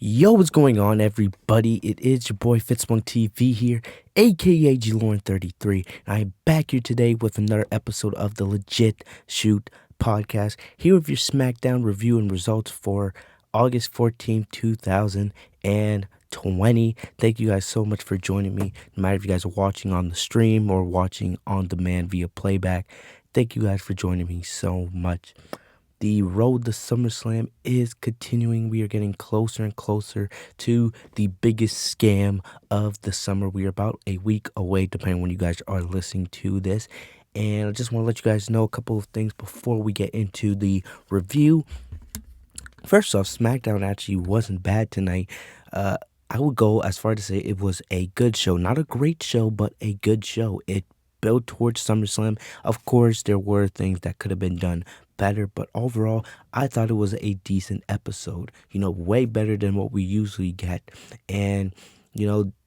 Yo, what's going on, everybody? It is your boy Fitz TV here, aka GLauren33, and I am back here today with another episode of the Legit Shoot podcast. Here with your Smackdown review and results for August 14th, 2020. Thank you guys so much for joining me. No matter if you guys are watching on the stream or watching on demand via playback, thank you guys for joining me so much. The road to SummerSlam is continuing. We are getting closer and closer to the biggest scam of the summer. We are about a week away, depending on when you guys are listening to this. And I just want to let you guys know a couple of things before we get into the review. First off, SmackDown actually wasn't bad tonight. I would go as far to say it was a good show. Not a great show, but a good show. It built towards SummerSlam. Of course, there were things that could have been done better, but overall, I thought it was a decent episode. Way better than what we usually get. And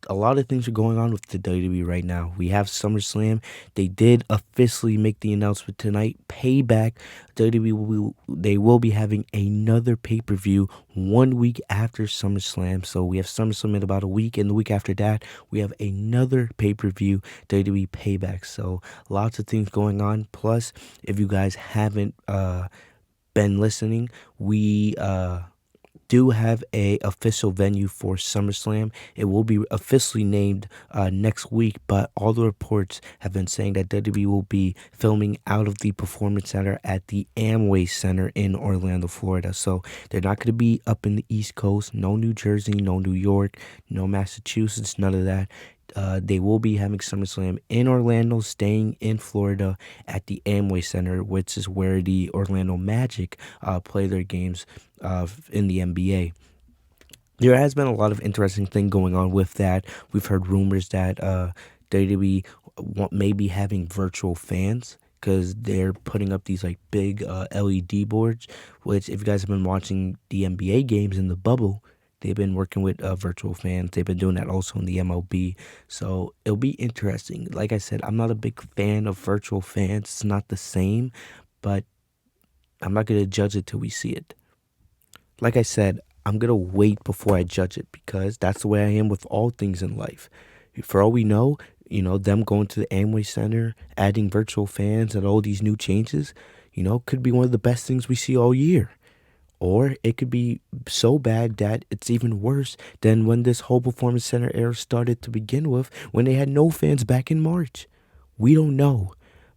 a lot of things are going on with the WWE right now. We have SummerSlam. They did officially make the announcement tonight. Payback. WWE they will be having another pay-per-view 1 week after SummerSlam. So we have SummerSlam in about a week, and the week after that, we have another pay-per-view, WWE Payback. So lots of things going on. Plus, if you guys haven't been listening, we do have a official venue for SummerSlam. It will be officially named next week, but all the reports have been saying that WWE will be filming out of the Performance Center at the Amway Center in Orlando, Florida. So they're not going to be up in the East Coast. No New Jersey, no New York, no Massachusetts, none of that. They will be having SummerSlam in Orlando, staying in Florida at the Amway Center, which is where the Orlando Magic play their games in the NBA. There has been a lot of interesting thing going on with that. We've heard rumors that WWE may be having virtual fans because they're putting up these big LED boards, which if you guys have been watching the NBA games in the bubble, they've been working with virtual fans. They've been doing that also in the MLB. So it'll be interesting. Like I said, I'm not a big fan of virtual fans. It's not the same, but I'm not going to judge it till we see it. Like I said, I'm going to wait before I judge it because that's the way I am with all things in life. For all we know, them going to the Amway Center, adding virtual fans and all these new changes, could be one of the best things we see all year. Or it could be so bad that it's even worse than when this whole Performance Center era started to begin with, when they had no fans back in March. We don't know.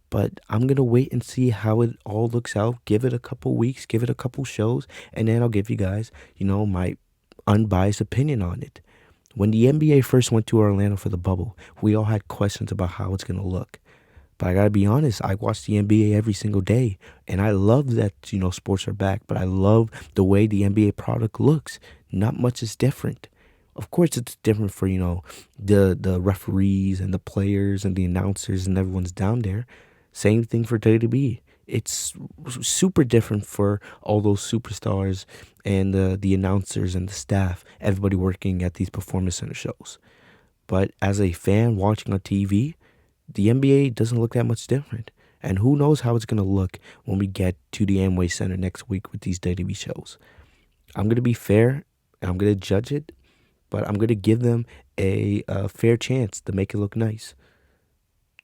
But I'm going to wait and see how it all looks out. Give it a couple weeks, give it a couple shows, and then I'll give you guys, my unbiased opinion on it. When the NBA first went to Orlando for the bubble, we all had questions about how it's going to look. But I got to be honest, I watch the NBA every single day, and I love that, sports are back, but I love the way the NBA product looks. Not much is different. Of course, it's different for, the referees and the players and the announcers and everyone's down there. Same thing for WWE. It's super different for all those superstars and the announcers and the staff, everybody working at these Performance Center shows. But as a fan watching on TV, the NBA doesn't look that much different. And who knows how it's going to look when we get to the Amway Center next week with these WWE shows. I'm going to be fair, and I'm going to judge it, but I'm going to give them a fair chance to make it look nice.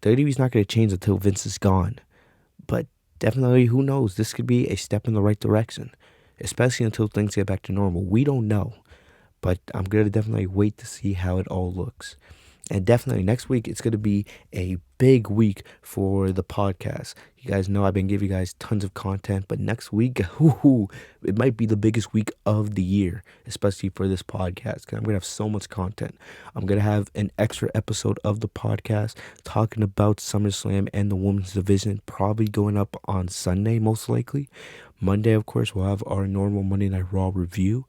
WWE's not going to change until Vince is gone. But definitely, who knows? This could be a step in the right direction, especially until things get back to normal. We don't know. But I'm going to definitely wait to see how it all looks. And definitely next week, it's going to be a big week for the podcast. You guys know I've been giving you guys tons of content, but next week, it might be the biggest week of the year, especially for this podcast, because I'm going to have so much content. I'm going to have an extra episode of the podcast talking about SummerSlam and the women's division, probably going up on Sunday, most likely. Monday, of course, we'll have our normal Monday Night Raw review.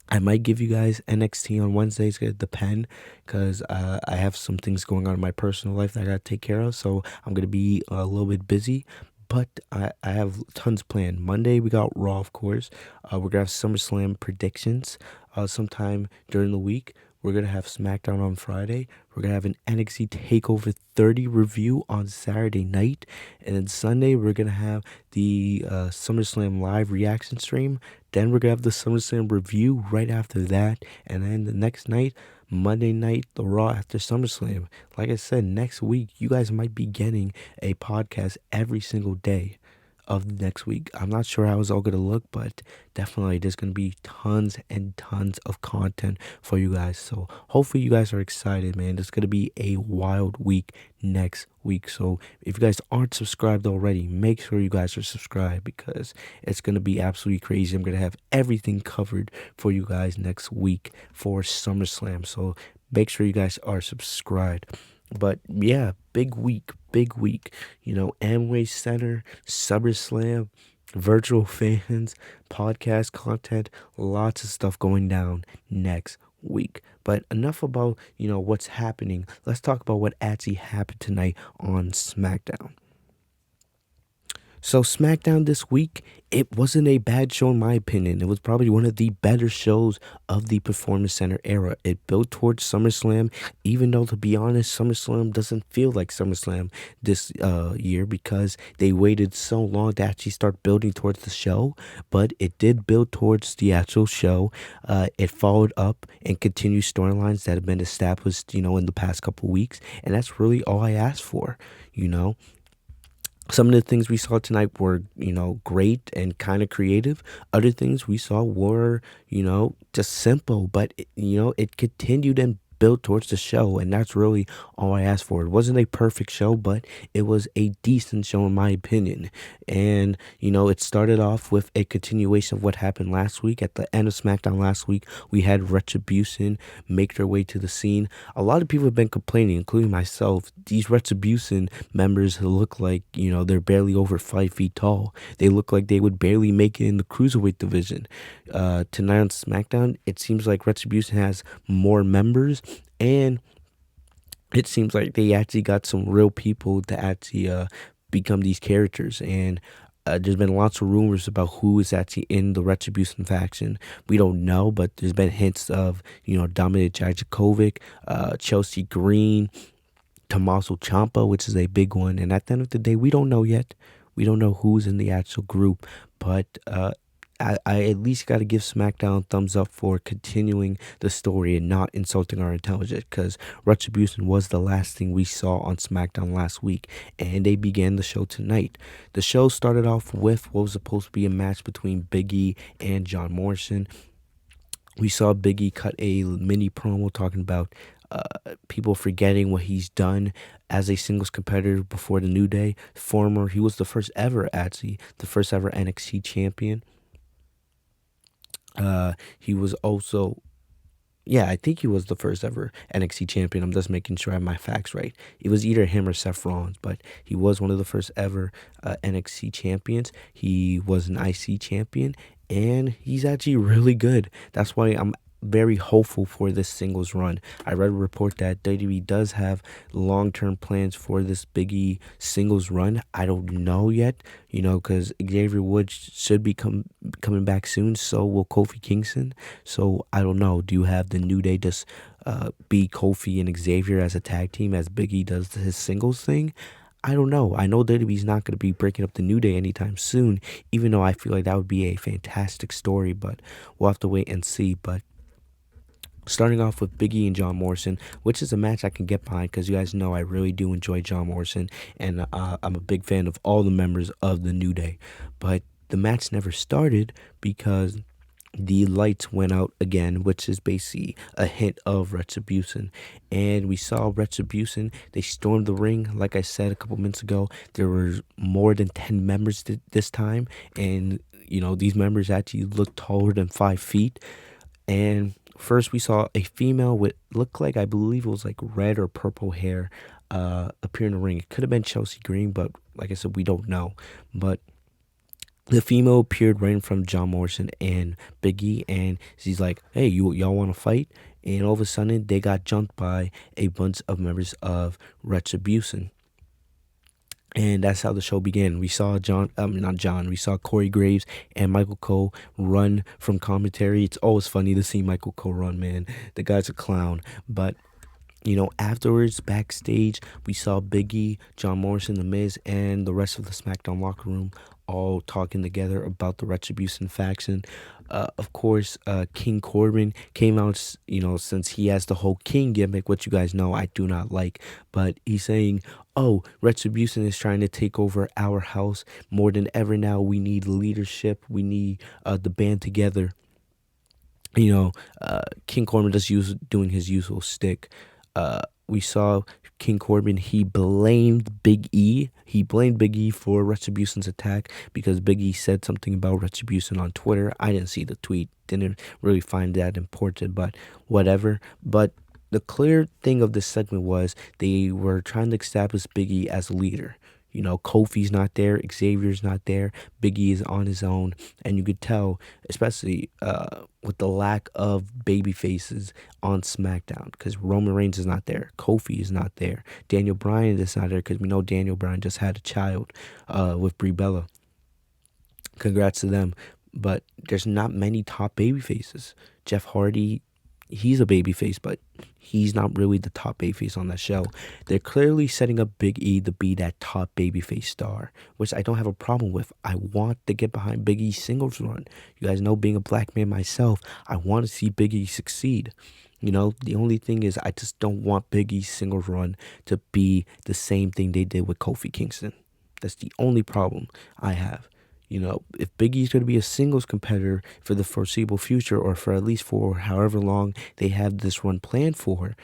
I might give you guys NXT on Wednesdays. It's going to depend because I have some things going on in my personal life that I got to take care of. So I'm going to be a little bit busy, but I have tons planned. Monday, we got Raw, of course. We're going to have SummerSlam predictions sometime during the week. We're going to have SmackDown on Friday. We're going to have an NXT TakeOver 30 review on Saturday night. And then Sunday, we're going to have the SummerSlam live reaction stream. Then we're going to have the SummerSlam review right after that. And then the next night, Monday night, the Raw after SummerSlam. Like I said, next week, you guys might be getting a podcast every single day of the next week. I'm not sure how it's all going to look, but definitely there's going to be tons and tons of content for you guys. So hopefully you guys are excited, man. It's going to be a wild week next week. So if you guys aren't subscribed already, make sure you guys are subscribed because it's going to be absolutely crazy. I'm going to have everything covered for you guys next week for SummerSlam. So make sure you guys are subscribed. But yeah, big week. Amway Center, SummerSlam, virtual fans, podcast content, lots of stuff going down next week. But enough about, what's happening. Let's talk about what actually happened tonight on SmackDown. So SmackDown this week, it wasn't a bad show in my opinion. It was probably one of the better shows of the Performance Center era. It built towards SummerSlam, even though, to be honest, SummerSlam doesn't feel like SummerSlam this year because they waited so long to actually start building towards the show. But it did build towards the actual show. It followed up and continued storylines that have been established, in the past couple weeks. And that's really all I asked for, Some of the things we saw tonight were, great and kind of creative. Other things we saw were, just simple, but, it continued and built towards the show, and that's really all I asked for. It wasn't a perfect show, but it was a decent show in my opinion. And, it started off with a continuation of what happened last week. At the end of SmackDown last week, we had Retribution make their way to the scene. A lot of people have been complaining, including myself. These Retribution members look like, they're barely over 5 feet tall. They look like they would barely make it in the Cruiserweight division. Tonight on SmackDown, it seems like Retribution has more members, and it seems like they actually got some real people to actually become these characters. And there's been lots of rumors about who is actually in the Retribution faction. We don't know, but there's been hints of, Dominic Dijakovic, Chelsea Green, Tommaso Ciampa, which is a big one. And at the end of the day, we don't know yet. We don't know who's in the actual group, but I at least got to give SmackDown a thumbs up for continuing the story and not insulting our intelligence, because Retribution was the last thing we saw on SmackDown last week, and they began the show tonight. The show started off with what was supposed to be a match between Biggie and John Morrison. We saw Biggie cut a mini promo talking about people forgetting what he's done as a singles competitor before the New Day. He was the first ever NXT champion. He was also, I think he was the first ever NXT champion. I'm just making sure I have my facts right. It was either him or Seth Rollins, but he was one of the first ever NXT champions. He was an IC champion, and he's actually really good. That's why I'm very hopeful for this singles run. I read a report that WWE does have long-term plans for this Biggie singles run. I don't know yet, because Xavier Woods should be coming back soon. So will Kofi Kingston. So I don't know. Do you have the New Day just be Kofi and Xavier as a tag team as Biggie does his singles thing? I don't know. I know WWE's not going to be breaking up the New Day anytime soon, even though I feel like that would be a fantastic story, but we'll have to wait and see. But starting off with Biggie and John Morrison, which is a match I can get behind because you guys know I really do enjoy John Morrison, and I'm a big fan of all the members of the New Day. But the match never started because the lights went out again, which is basically a hint of Retribution. And we saw Retribution. They stormed the ring. Like I said a couple minutes ago, there were more than 10 members this time. And, these members actually looked taller than 5 feet. And first we saw a female with looked like, I believe it was like red or purple hair appear in the ring. It could have been Chelsea Green, but like I said, we don't know. But the female appeared right in front of John Morrison and Biggie, and she's like, hey, y'all want to fight? And all of a sudden, they got jumped by a bunch of members of Retribution. And that's how the show began. We saw not John, we saw Corey Graves and Michael Cole run from commentary. It's always funny to see Michael Cole run, man. The guy's a clown. But afterwards, backstage, we saw Biggie, John Morrison, The Miz, and the rest of the SmackDown locker room all talking together about the Retribution faction. Of course, King Corbin came out, since he has the whole King gimmick, which you guys know I do not like, but he's saying, oh, Retribution is trying to take over our house more than ever now. We need leadership. We need the band together. King Corbin just doing his usual stick. We saw King Corbin, he blamed Big E. He blamed Big E for Retribution's attack because Big E said something about Retribution on Twitter. I didn't see the tweet, didn't really find that important, but whatever. But the clear thing of this segment was they were trying to establish Big E as a leader. Kofi's not there, Xavier's not there, Biggie is on his own, and you could tell, especially with the lack of baby faces on SmackDown, because Roman Reigns is not there, Kofi is not there, Daniel Bryan is not there, because we know Daniel Bryan just had a child with Brie Bella. Congrats to them, but there's not many top baby faces. Jeff Hardy, he's a babyface, but he's not really the top babyface on that show. They're clearly setting up Big E to be that top babyface star, which I don't have a problem with. I want to get behind Big E's singles run. You guys know, being a black man myself, I want to see Big E succeed. The only thing is I just don't want Big E's singles run to be the same thing they did with Kofi Kingston. That's the only problem I have. If Big E's going to be a singles competitor for the foreseeable future, or for at least for however long they have this run planned for,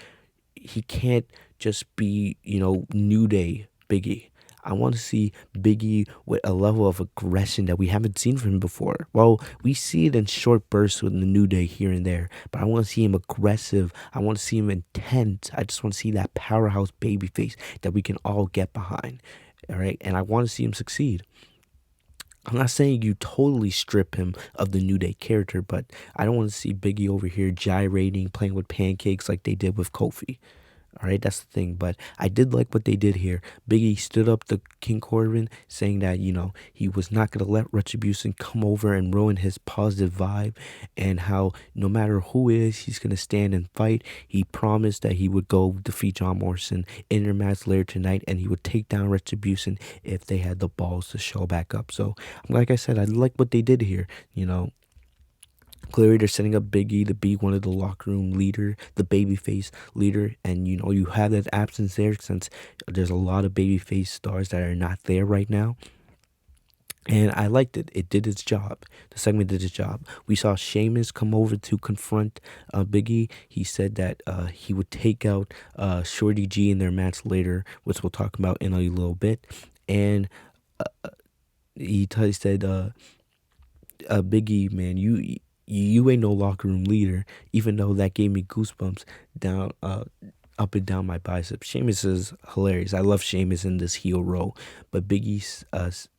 he can't just be, New Day Big E. I want to see Big E with a level of aggression that we haven't seen from him before. Well, we see it in short bursts with the New Day here and there, but I want to see him aggressive. I want to see him intense. I just want to see that powerhouse babyface that we can all get behind. All right, and I want to see him succeed. I'm not saying you totally strip him of the New Day character, but I don't want to see Biggie over here gyrating, playing with pancakes like they did with Kofi. All right, that's the thing. But I did like what they did here. Biggie stood up to King Corbin, saying that, he was not going to let Retribution come over and ruin his positive vibe, and how no matter who it is, he's going to stand and fight. He promised that he would go defeat John Morrison in their match later tonight, and he would take down Retribution if they had the balls to show back up. So, like I said, I like what they did here, Clearly, they're setting up Big E to be one of the locker room leader, the babyface leader, and you have that absence there since there's a lot of babyface stars that are not there right now. And I liked it. It did its job. The segment did its job. We saw Sheamus come over to confront Big E. He said that he would take out Shorty G in their match later, which we'll talk about in a little bit. And he said, Big E, man, you ain't no locker room leader, even though that gave me goosebumps down up and down my biceps. Sheamus is hilarious. I love Sheamus in this heel role, but Big E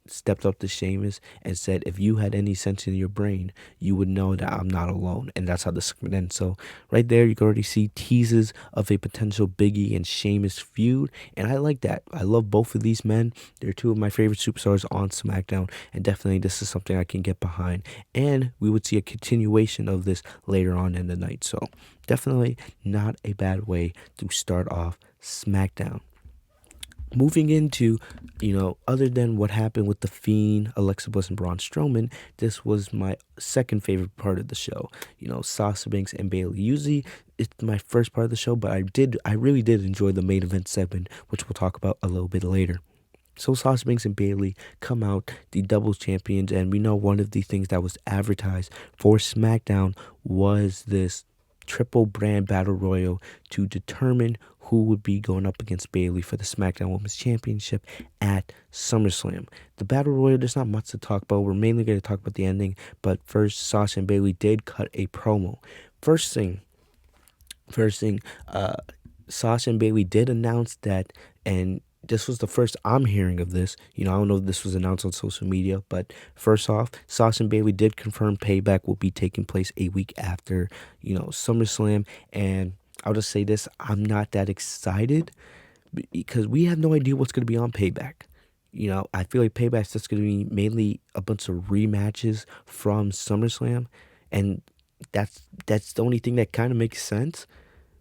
stepped up to Sheamus and said, if you had any sense in your brain, you would know that I'm not alone. And that's how the segment ends. So right there, you can already see teases of a potential Big E and Sheamus feud, and I like that. I love both of these men. They're two of my favorite superstars on SmackDown, and definitely this is something I can get behind, and we would see a continuation of this later on in the night. So definitely not a bad way to start off SmackDown. Moving into, other than what happened with The Fiend, Alexa Bliss, and Braun Strowman, this was my second favorite part of the show. Sasha Banks and Bayley. Usually it's my first part of the show, but I really did enjoy the main event segment, which we'll talk about a little bit later. So Sasha Banks and Bayley come out, the doubles champions, and we know one of the things that was advertised for SmackDown was this triple brand battle royal to determine who would be going up against Bayley for the SmackDown Women's Championship at SummerSlam. The battle royal, there's not much to talk about. We're mainly going to talk about the ending, but first, Sasha and Bayley did cut a promo. First thing, Sasha and Bayley did announce that, and this was the first I'm hearing of this. I don't know if this was announced on social media, but first off, Sasha and Bayley did confirm Payback will be taking place a week after, SummerSlam. And I'll just say this, I'm not that excited because we have no idea what's going to be on Payback. I feel like Payback's just going to be mainly a bunch of rematches from SummerSlam, and that's the only thing that kind of makes sense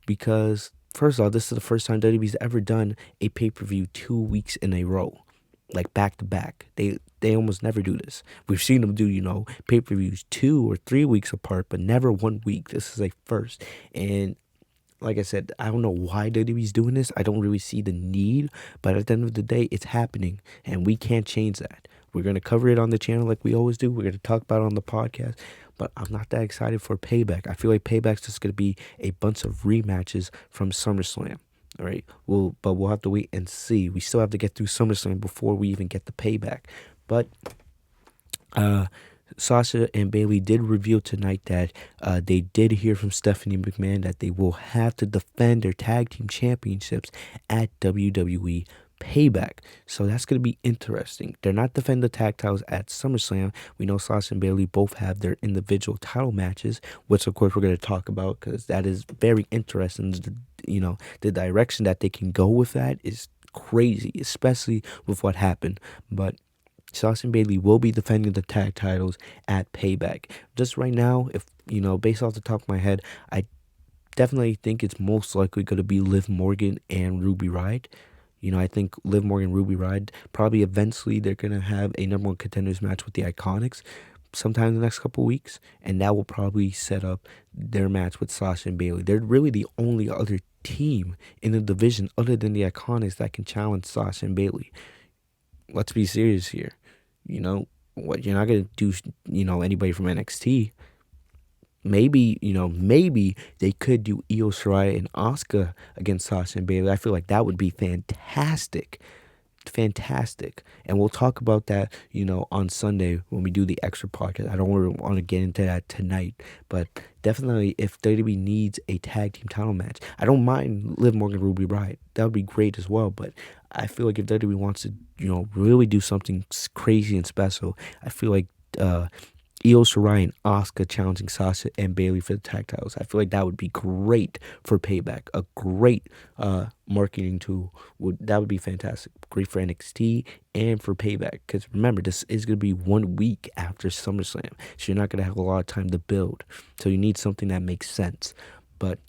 because first of all, this is the first time WWE's ever done a pay-per-view 2 weeks in a row, like back to back. They almost never do this. We've seen them do pay-per-views 2 or 3 weeks apart, but never 1 week. This is a first, and like I said, I don't know why WWE's doing this. I don't really see the need, but at the end of the day, it's happening, and we can't change that. We're going to cover it on the channel like we always do. We're going to talk about it on the podcast, but I'm not that excited for Payback. I feel like Payback's just going to be a bunch of rematches from SummerSlam. All right, but we'll have to wait and see. We still have to get through SummerSlam before we even get the Payback. But Sasha and Bayley did reveal tonight that they did hear from Stephanie McMahon that they will have to defend their tag team championships at WWE Payback. So that's going to be interesting. They're not defending the tag titles at SummerSlam. We know Sasha and Bayley both have their individual title matches, which of course we're going to talk about because that is very interesting. The direction that they can go with that is crazy, especially with what happened. But Sasha and Bayley will be defending the tag titles at Payback. Just right now, if based off the top of my head, I definitely think it's most likely going to be Liv Morgan and Ruby Riott. I think Liv Morgan, Ruby Riott, probably eventually they're going to have a number one contenders match with the Iconics sometime in the next couple weeks, and that will probably set up their match with Sasha and Bayley. They're really the only other team in the division other than the Iconics that can challenge Sasha and Bayley. Let's be serious here. What you're not gonna do, anybody from NXT. Maybe they could do Io Shirai and Asuka against Sasha and Bayley. I feel like that would be fantastic. And we'll talk about that, on Sunday when we do the extra podcast. I don't really want to get into that tonight, but definitely if WWE needs a tag team title match, I don't mind Liv Morgan, Ruby Riott. That would be great as well, but I feel like if WWE wants to, really do something crazy and special, I feel like Io Shirai and Asuka challenging Sasha and Bayley for the tag titles. I feel like that would be great for Payback. A great marketing tool. That would be fantastic. Great for NXT and for Payback. Because remember, this is going to be 1 week after SummerSlam. So you're not going to have a lot of time to build. So you need something that makes sense. But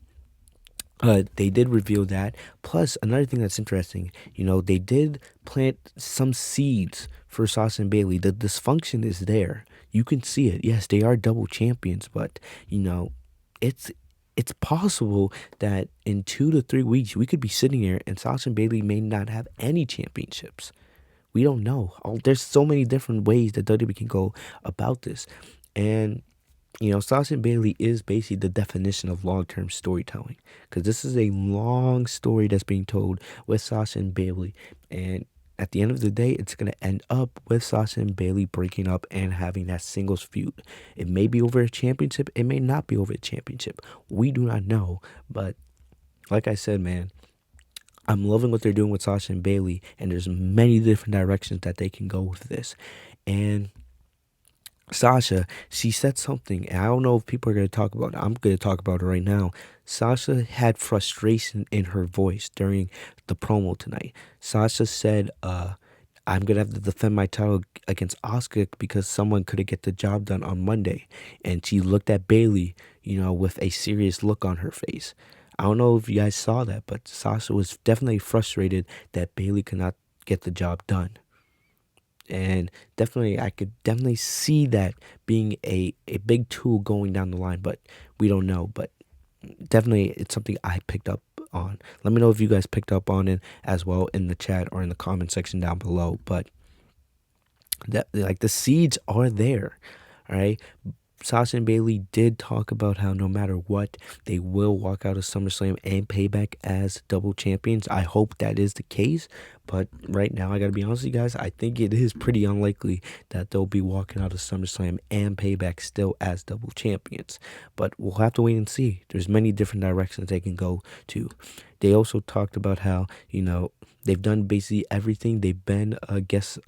they did reveal that. Plus, another thing that's interesting, they did plant some seeds for Sasha and Bayley. The dysfunction is there. You can see it. Yes, they are double champions, but, it's possible that in 2 to 3 weeks, we could be sitting here and Sasha and Bayley may not have any championships. We don't know. There's so many different ways that WWE can go about this. And Sasha and Bayley is basically the definition of long-term storytelling because this is a long story that's being told with Sasha and Bayley, and at the end of the day, it's going to end up with Sasha and Bayley breaking up and having that singles feud. It may be over a championship. It may not be over a championship. We do not know, but like I said, man, I'm loving what they're doing with Sasha and Bayley, and there's many different directions that they can go with this, and Sasha, she said something, and I don't know if people are going to talk about it. I'm going to talk about it right now. Sasha had frustration in her voice during the promo tonight. Sasha said, I'm going to have to defend my title against Asuka because someone couldn't get the job done on Monday. And she looked at Bayley, with a serious look on her face. I don't know if you guys saw that, but Sasha was definitely frustrated that Bayley could not get the job done. And I could definitely see that being a big tool going down the line, but we don't know. But definitely it's something I picked up on. Let me know if you guys picked up on it as well in the chat or in the comment section down below. But the seeds are there, all right? Sasha and Bayley did talk about how no matter what, they will walk out of SummerSlam and Payback as double champions. I hope that is the case, but right now, I got to be honest with you guys, I think it is pretty unlikely that they'll be walking out of SummerSlam and Payback still as double champions. But we'll have to wait and see. There's many different directions they can go to. They also talked about how, they've done basically everything. They've been guest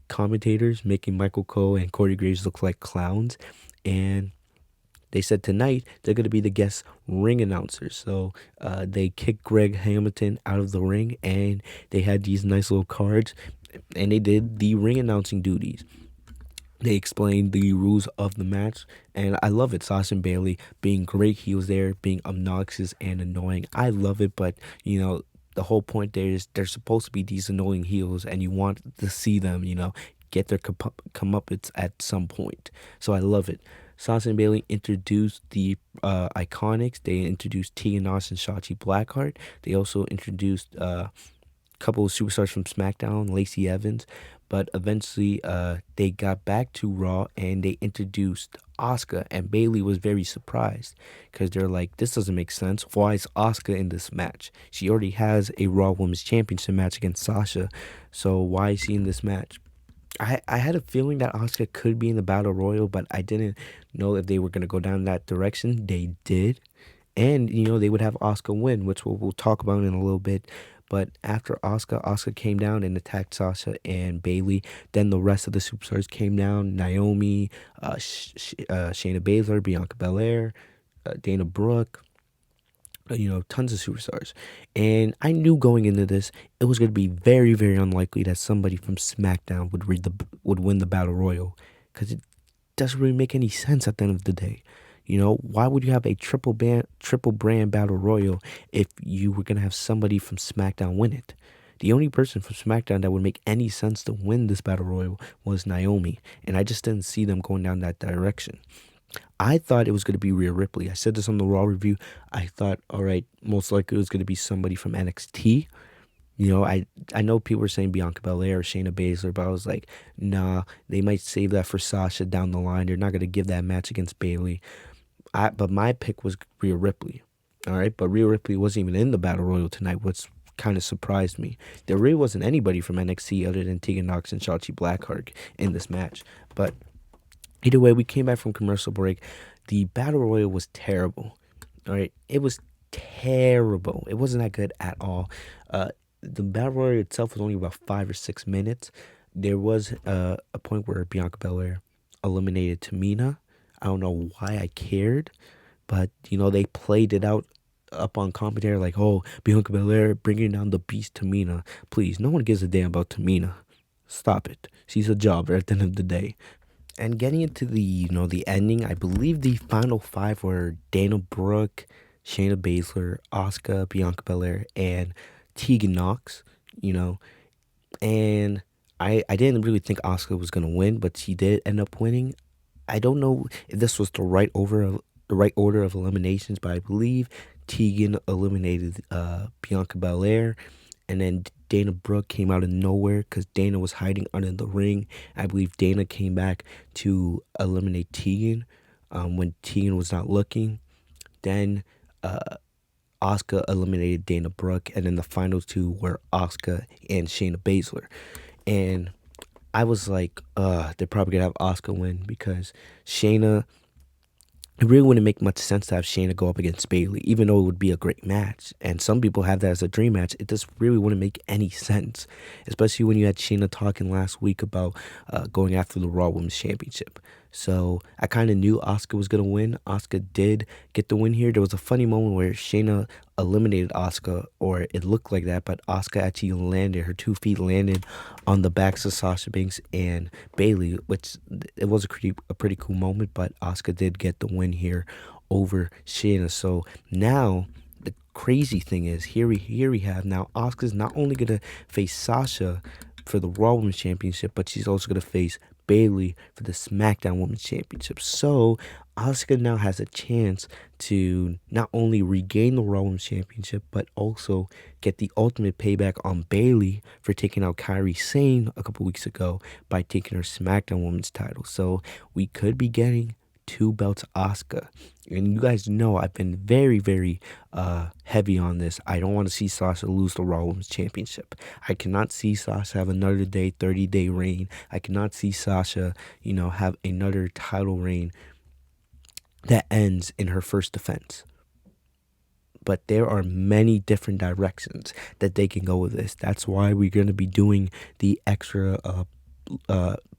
commentators, making Michael Cole and Corey Graves look like clowns. And they said tonight they're going to be the guest ring announcers. So they kicked Greg Hamilton out of the ring, and they had these nice little cards. and they did the ring announcing duties. They explained the rules of the match, and I love it. Sasha and Bayley being great heels there, being obnoxious and annoying. I love it, but the whole point there is they're supposed to be these annoying heels, and you want to see them, get their comeuppance at some point. So I love it. Sasha and Bayley introduced the Iconics. They introduced Tegan Nox and Shotzi Blackheart. They also introduced couple of superstars from SmackDown, Lacey Evans, but eventually they got back to Raw and they introduced Asuka, and Bayley was very surprised because they're like, this doesn't make sense. Why is Asuka in this match? She already has a Raw Women's Championship match against Sasha, so why is she in this match? I had a feeling that Asuka could be in the Battle Royal, but I didn't know if they were going to go down that direction. They did. And, they would have Asuka win, which we'll talk about in a little bit. But after Asuka came down and attacked Sasha and Bayley. Then the rest of the superstars came down. Naomi, Shayna Baszler, Bianca Belair, Dana Brooke. Tons of superstars. And I knew going into this, it was going to be very, very unlikely that somebody from SmackDown would win the Battle Royal. Because it doesn't really make any sense at the end of the day. Why would you have a triple brand Battle Royal if you were going to have somebody from SmackDown win it? The only person from SmackDown that would make any sense to win this Battle Royal was Naomi. And I just didn't see them going down that direction. I thought it was going to be Rhea Ripley. I said this on the Raw review. I thought, all right, most likely it was going to be somebody from NXT. I know people were saying Bianca Belair or Shayna Baszler, but I was like, nah, they might save that for Sasha down the line. They're not going to give that match against Bayley. But my pick was Rhea Ripley. All right, but Rhea Ripley wasn't even in the Battle Royal tonight, which kind of surprised me. There really wasn't anybody from NXT other than Tegan Nox and Shotzi Blackheart in this match. But either way, we came back from commercial break. The Battle Royal was terrible. All right, it was terrible. It wasn't that good at all. The Battle Royal itself was only about 5 or 6 minutes. There was a point where Bianca Belair eliminated Tamina. I don't know why I cared, but, they played it out up on commentary like, oh, Bianca Belair bringing down the beast Tamina. Please, no one gives a damn about Tamina. Stop it. She's a jobber at the end of the day. And getting into the ending, I believe the final 5 were Dana Brooke, Shayna Baszler, Asuka, Bianca Belair, and Tegan Nox, and I didn't really think Asuka was going to win, but she did end up winning. I don't know if this was the right order of eliminations, but I believe Tegan eliminated Bianca Belair, and then Dana Brooke came out of nowhere because Dana was hiding under the ring. I believe Dana came back to eliminate Tegan when Tegan was not looking. Then Asuka eliminated Dana Brooke, and then the final 2 were Asuka and Shayna Baszler. And I was like, they're probably going to have Asuka win because Shayna, it really wouldn't make much sense to have Shayna go up against Bayley, even though it would be a great match. And some people have that as a dream match. It just really wouldn't make any sense, especially when you had Shayna talking last week about going after the Raw Women's Championship. So I kind of knew Asuka was going to win. Asuka did get the win here. There was a funny moment where Shayna eliminated Asuka, or it looked like that, but Asuka actually landed, her 2 feet landed on the backs of Sasha Banks and Bayley, which it was a pretty cool moment, but Asuka did get the win here over Shayna. So now the crazy thing is, here we have now Asuka's not only going to face Sasha for the Raw Women's Championship, but she's also going to face Bayley for the SmackDown Women's Championship. So Asuka now has a chance to not only regain the Raw Women's Championship, but also get the ultimate payback on Bayley for taking out Kairi Sane a couple weeks ago by taking her SmackDown Women's title. So we could be getting 2 belts Asuka. And you guys know I've been very, very heavy on this. I don't want to see Sasha lose the Raw Women's Championship. I cannot see Sasha have another 30-day reign. I cannot see Sasha, have another title reign that ends in her first defense. But there are many different directions that they can go with this. That's why we're going to be doing the extra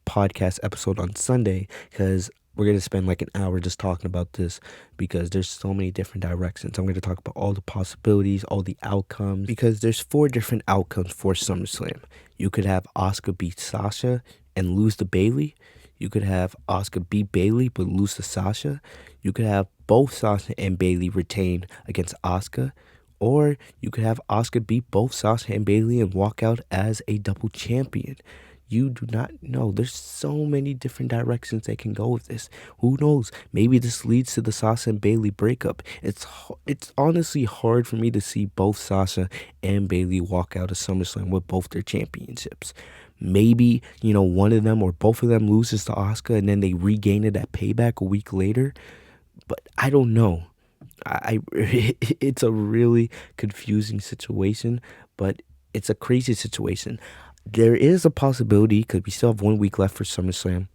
podcast episode on Sunday, because we're going to spend like an hour just talking about this because there's so many different directions. I'm going to talk about all the possibilities, all the outcomes, because there's 4 different outcomes for SummerSlam. You could have Asuka beat Sasha and lose to Bayley. You could have Asuka beat Bayley but lose to Sasha. You could have both Sasha and Bayley retain against Asuka. Or you could have Asuka beat both Sasha and Bayley and walk out as a double champion. You do not know. There's so many different directions they can go with this. Who knows? Maybe this leads to the Sasha and Bayley breakup. It's honestly hard for me to see both Sasha and Bayley walk out of SummerSlam with both their championships. Maybe, one of them or both of them loses to Asuka and then they regain it at Payback a week later. But I don't know. It's a really confusing situation, but it's a crazy situation. There is a possibility, because we still have 1 week left for SummerSlam.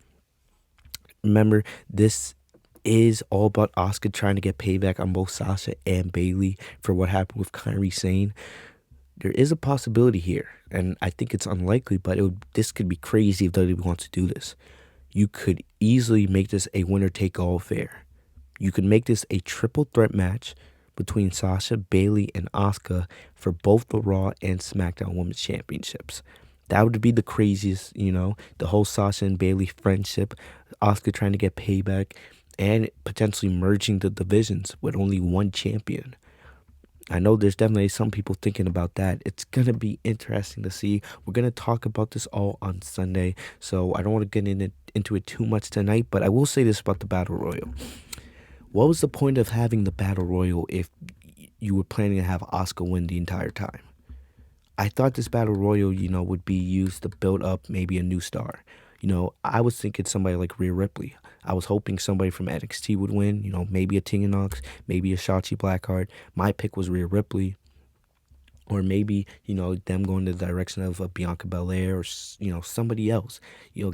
Remember, this is all about Asuka trying to get payback on both Sasha and Bayley for what happened with Kairi Sane. There is a possibility here, and I think it's unlikely, but this could be crazy if WWE wants to do this. You could easily make this a winner-take-all affair. You could make this a triple threat match between Sasha, Bayley, and Asuka for both the Raw and SmackDown Women's Championships. That would be the craziest, the whole Sasha and Bayley friendship, Asuka trying to get payback, and potentially merging the divisions with only one champion. I know there's definitely some people thinking about that. It's going to be interesting to see. We're going to talk about this all on Sunday, so I don't want to get into it too much tonight, but I will say this about the Battle Royal. What was the point of having the Battle Royal if you were planning to have Asuka win the entire time? I thought this Battle Royal, would be used to build up maybe a new star. I was thinking somebody like Rhea Ripley. I was hoping somebody from NXT would win, maybe a Tegan Nox, maybe a Shotzi Blackheart. My pick was Rhea Ripley. Or maybe, them going in the direction of a Bianca Belair or, somebody else.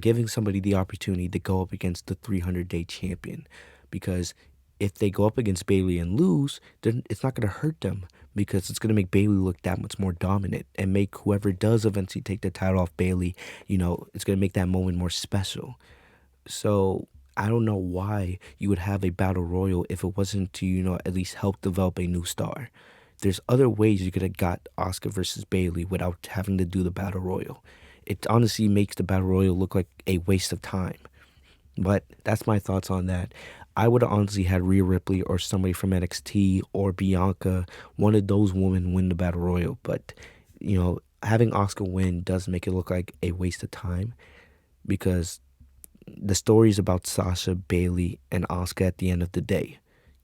Giving somebody the opportunity to go up against the 300-day champion. Because if they go up against Bayley and lose, then it's not going to hurt them, because it's going to make Bayley look that much more dominant and make whoever does eventually take the title off Bayley, it's going to make that moment more special. So I don't know why you would have a Battle Royal if it wasn't to, at least help develop a new star. There's other ways you could have got Asuka versus Bayley without having to do the Battle Royal. It honestly makes the Battle Royal look like a waste of time. But that's my thoughts on that. I would have honestly had Rhea Ripley or somebody from NXT or Bianca, one of those women, win the Battle Royal. But, having Asuka win does make it look like a waste of time, because the story is about Sasha, Bayley, and Asuka at the end of the day.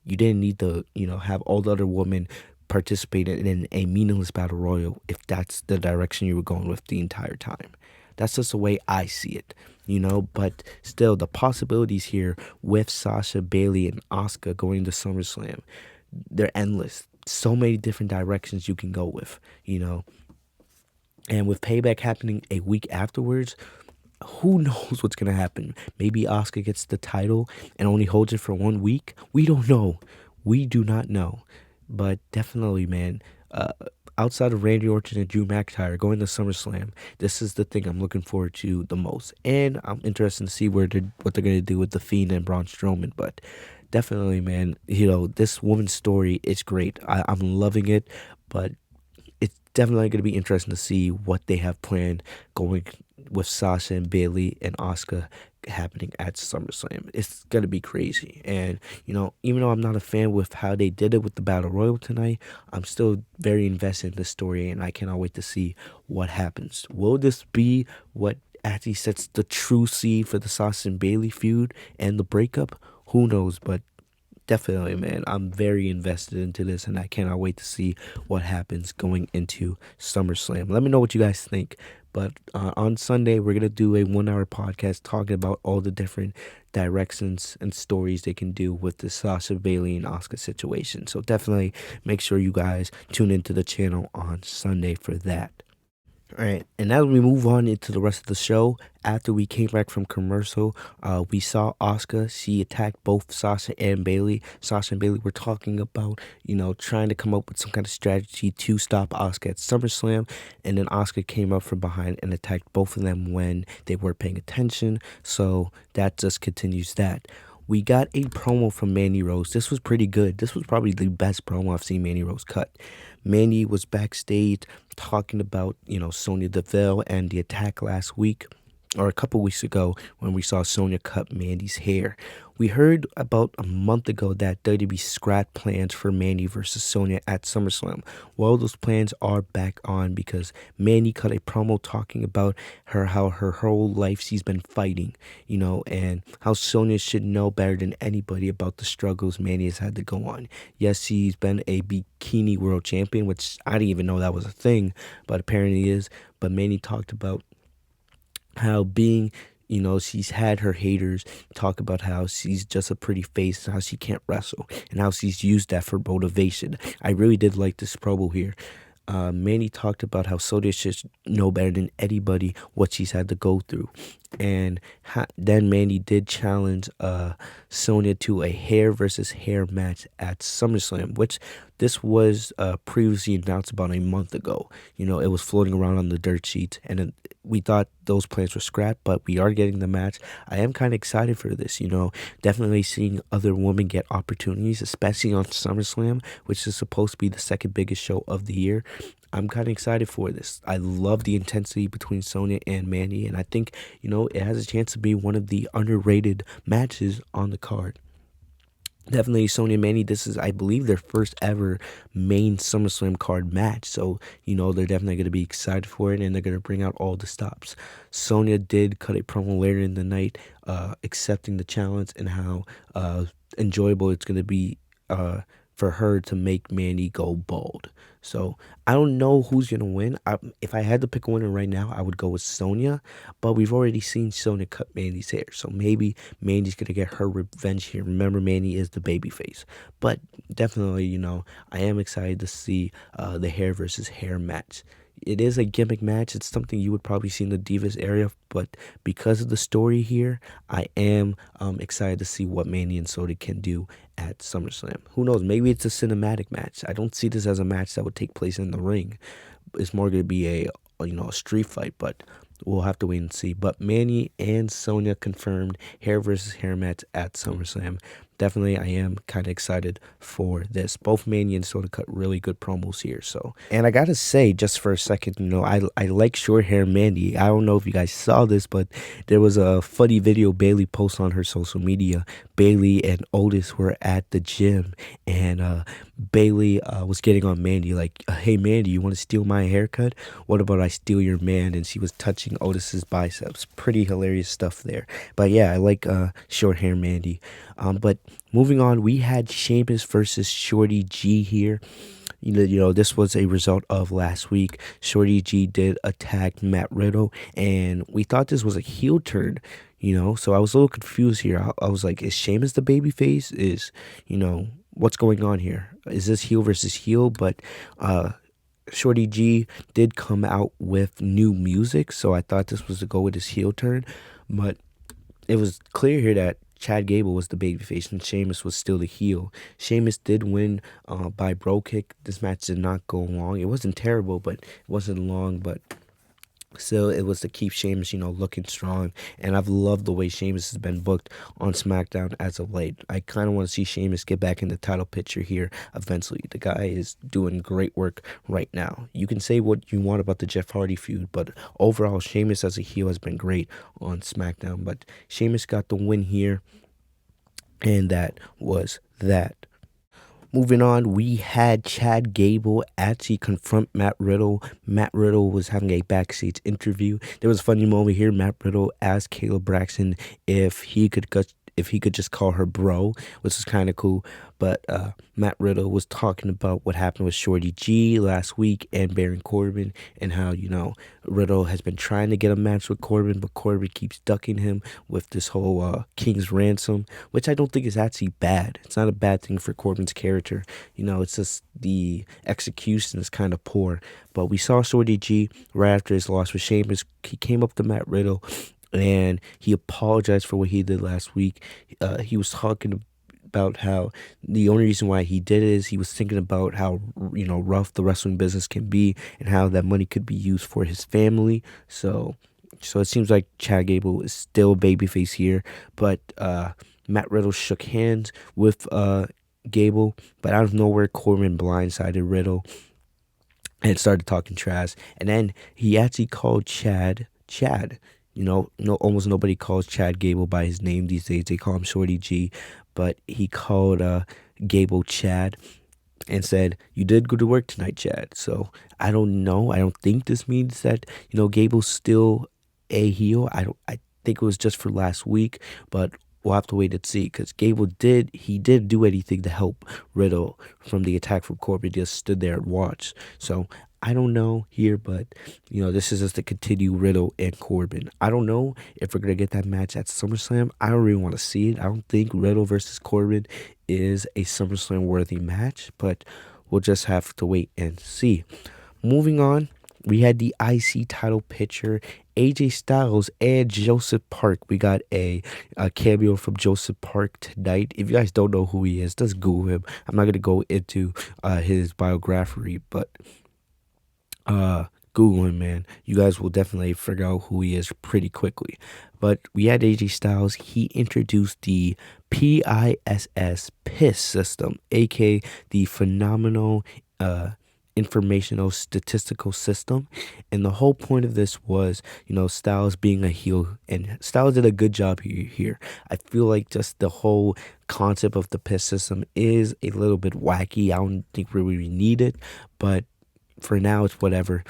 You didn't need to, have all the other women participate in a meaningless Battle Royal if that's the direction you were going with the entire time. That's just the way I see it, but still the possibilities here with Sasha, Bayley, and Asuka going to SummerSlam, they're endless. So many different directions you can go with, and with Payback happening a week afterwards, who knows what's going to happen? Maybe Asuka gets the title and only holds it for 1 week. We don't know. We do not know. But definitely, man, outside of Randy Orton and Drew McIntyre going to SummerSlam, this is the thing I'm looking forward to the most. And I'm interested to see what they're going to do with The Fiend and Braun Strowman. But definitely, man, this woman's story is great. I'm loving it, but it's definitely going to be interesting to see what they have planned going with Sasha and Bayley and Asuka happening at SummerSlam. It's going to be crazy. And, even though I'm not a fan with how they did it with the Battle Royal tonight, I'm still very invested in the story, and I cannot wait to see what happens. Will this be what actually sets the true seed for the Sasha and Bayley feud and the breakup? Who knows, but definitely, man, I'm very invested into this, and I cannot wait to see what happens going into SummerSlam. Let me know what you guys think. But on Sunday, we're going to do a 1-hour podcast talking about all the different directions and stories they can do with the Sasha, Bayley, and Asuka situation. So definitely make sure you guys tune into the channel on Sunday for that. All right, and as we move on into the rest of the show, after we came back from commercial, we saw Asuka. She attacked both Sasha and Bayley. Sasha and Bayley were talking about, trying to come up with some kind of strategy to stop Asuka at SummerSlam, and then Asuka came up from behind and attacked both of them when they weren't paying attention, so that just continues that. we got a promo from Mandy Rose. This was pretty good. This was probably the best promo I've seen Mandy Rose cut. Mandy was backstage talking about, Sonya Deville and the attack last week, or a couple weeks ago, when we saw Sonya cut Mandy's hair. We heard about a month ago that WWE scrapped plans for Mandy versus Sonya at SummerSlam. Well, those plans are back on because Mandy cut a promo talking about how her whole life she's been fighting, and how Sonya should know better than anybody about the struggles Mandy has had to go on. Yes, she's been a bikini world champion, which I didn't even know that was a thing, but apparently is. But Mandy talked about how being, she's had her haters talk about how she's just a pretty face, how she can't wrestle, and how she's used that for motivation. I really did like this promo here. Mandy talked about how Sonya should know better than anybody what she's had to go through. And then Mandy did challenge Sonya to a hair versus hair match at SummerSlam, which this was previously announced about a month ago. It was floating around on the dirt sheets, and we thought those plans were scrapped, but we are getting the match. I am kind of excited for this, definitely seeing other women get opportunities, especially on SummerSlam, which is supposed to be the second biggest show of the year. I'm kind of excited for this. I love the intensity between Sonya and Mandy, and I think, it has a chance to be one of the underrated matches on the card. Definitely Sonya and Mandy, this is, I believe, their first ever main SummerSlam card match. So, they're definitely going to be excited for it, and they're going to bring out all the stops. Sonya did cut a promo later in the night accepting the challenge and how enjoyable it's going to be for her to make Mandy go bald. So I don't know who's going to win. If I had to pick a winner right now, I would go with Sonya. But we've already seen Sonya cut Mandy's hair. So maybe Mandy's going to get her revenge here. Remember, Mandy is the babyface. But definitely, I am excited to see the hair versus hair match. It is a gimmick match. It's something you would probably see in the Divas area, but because of the story here, I am excited to see what Mandy and Sonya can do at SummerSlam. Who knows? Maybe it's a cinematic match. I don't see this as a match that would take place in the ring. It's more going to be a street fight, but we'll have to wait and see. But Mandy and Sonya confirmed hair versus hair match at SummerSlam. Definitely, I am kind of excited for this. Both Mandy and Sonya cut really good promos here. So, and I gotta say, just for a second, I like short hair Mandy. I don't know if you guys saw this, but there was a funny video Bayley posted on her social media. Bayley and Otis were at the gym, and Bayley was getting on Mandy like, "Hey Mandy, you want to steal my haircut? What about I steal your man?" And she was touching Otis's biceps. Pretty hilarious stuff there. But yeah, I like short hair Mandy. But moving on, we had Sheamus versus Shorty G here. This was a result of last week. Shorty G did attack Matt Riddle, and we thought this was a heel turn. So I was a little confused here. I was like, is Sheamus the babyface? What's going on here? Is this heel versus heel? But Shorty G did come out with new music, so I thought this was to go with his heel turn. But it was clear here that Chad Gable was the babyface and Sheamus was still the heel. Sheamus did win by bro kick. This match did not go long. It wasn't terrible, but it wasn't long. But still, it was to keep Sheamus, looking strong. And I've loved the way Sheamus has been booked on SmackDown as of late. I kind of want to see Sheamus get back in the title picture here eventually. The guy is doing great work right now. You can say what you want about the Jeff Hardy feud, but overall, Sheamus as a heel has been great on SmackDown. But Sheamus got the win here, and that was that. Moving on, we had Chad Gable actually confront Matt Riddle. Matt Riddle was having a backstage interview. There was a funny moment here. Matt Riddle asked Caleb Braxton if he could just call her bro, which is kind of cool. But Matt Riddle was talking about what happened with Shorty G last week and Baron Corbin, and how, Riddle has been trying to get a match with Corbin, but Corbin keeps ducking him with this whole King's Ransom, which I don't think is actually bad. It's not a bad thing for Corbin's character. It's just the execution is kind of poor. But we saw Shorty G right after his loss with Sheamus. He came up to Matt Riddle, and he apologized for what he did last week. He was talking about how the only reason why he did it is he was thinking about how rough the wrestling business can be and how that money could be used for his family. So it seems like Chad Gable is still a babyface here, but Matt Riddle shook hands with Gable, but out of nowhere, Corbin blindsided Riddle and started talking trash. And then he actually called Chad Chad. Almost nobody calls Chad Gable by his name these days. They call him Shorty G, but he called Gable Chad and said, "You did good work tonight, Chad." So I don't know. I don't think this means that Gable's still a heel. I think it was just for last week, but we'll have to wait and see, because Gable did do anything to help Riddle from the attack from Corbin. Just stood there and watched. So I don't know here, but this is just to continue Riddle and Corbin. I don't know if we're gonna get that match at SummerSlam. I don't really want to see it. I don't think Riddle versus Corbin is a SummerSlam worthy match, but we'll just have to wait and see. Moving on, we had the IC title picture, AJ Styles and Joseph Park. We got a cameo from Joseph Park tonight. If you guys don't know who he is, just Google him. I'm not going to go into his biography, but Google him, man. You guys will definitely figure out who he is pretty quickly. But we had AJ Styles. He introduced the PISS system, aka the Phenomenal Informational Statistical System. And the whole point of this was, Styles being a heel, and Styles did a good job here. I feel like just the whole concept of the PISS system is a little bit wacky. I don't think we really need it, but for now it's whatever.